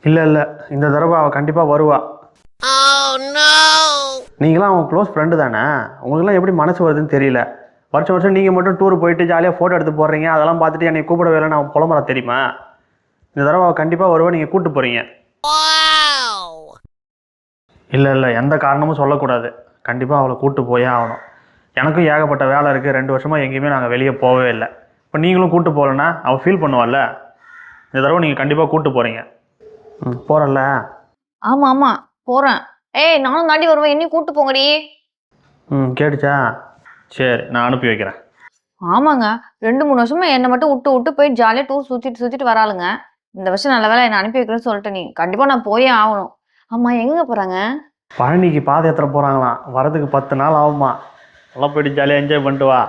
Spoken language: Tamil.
இல்லை இல்லை, இந்த தடவை அவள் கண்டிப்பாக வருவா. நீங்களாம் அவன் க்ளோஸ் ஃப்ரெண்டு தானே, உங்களுக்குலாம் எப்படி மனசு வருதுன்னு தெரியல. வருஷம் வருஷம் நீங்கள் மட்டும் டூர் போயிட்டு ஜாலியாக ஃபோட்டோ எடுத்து போடுறீங்க, அதெல்லாம் பார்த்துட்டு என்னை கூப்பிடவே இல்லைன்னு அவன் புலம்புறா தெரியுமா? இந்த தடவை அவள் கண்டிப்பாக வருவா, நீங்கள் கூப்பிட்டு போகிறீங்க. இல்லை இல்லை, எந்த காரணமும் சொல்லக்கூடாது. கண்டிப்பாக அவளை கூப்பிட்டு போயே ஆகணும். எனக்கும் ஏகப்பட்ட வேலை இருக்குது. 2 வருஷமாக எங்கேயுமே நாங்கள் வெளியே போகவே இல்லை. இப்போ நீங்களும் கூப்பிட்டு போகலன்னா அவள் ஃபீல் பண்ணுவாள்ல. இந்த தடவை நீங்கள் கண்டிப்பாக கூப்பிட்டு போகிறீங்க. போகிறல்ல? ஆமா ஆமா போறேன். ஏய் நானும் தாண்டி வருவேன், என்னையும் கூட்டு போங்கடி. கேட்டுச்சா? சரி, நான் அனுப்பி வைக்கிறேன். ஆமாங்க, 2-3 வருஷமா என்னை மட்டும் விட்டு விட்டு போய் ஜாலியாக டூர் சுத்திட்டு வராளுங்க. இந்த வருஷம் நல்ல வேலை என்னை அனுப்பி வைக்கிறேன்னு சொல்லிட்டு நீ கண்டிப்பா நான் போயே ஆகணும். ஆமா, எங்க போறாங்க? பழனிக்கு பாத யாத்திரை போகிறாங்களாம். வரதுக்கு 10 நாள் ஆகுமா. நல்லா போயிட்டு ஜாலியாக என்ஜாய் பண்ணிட்டு வா.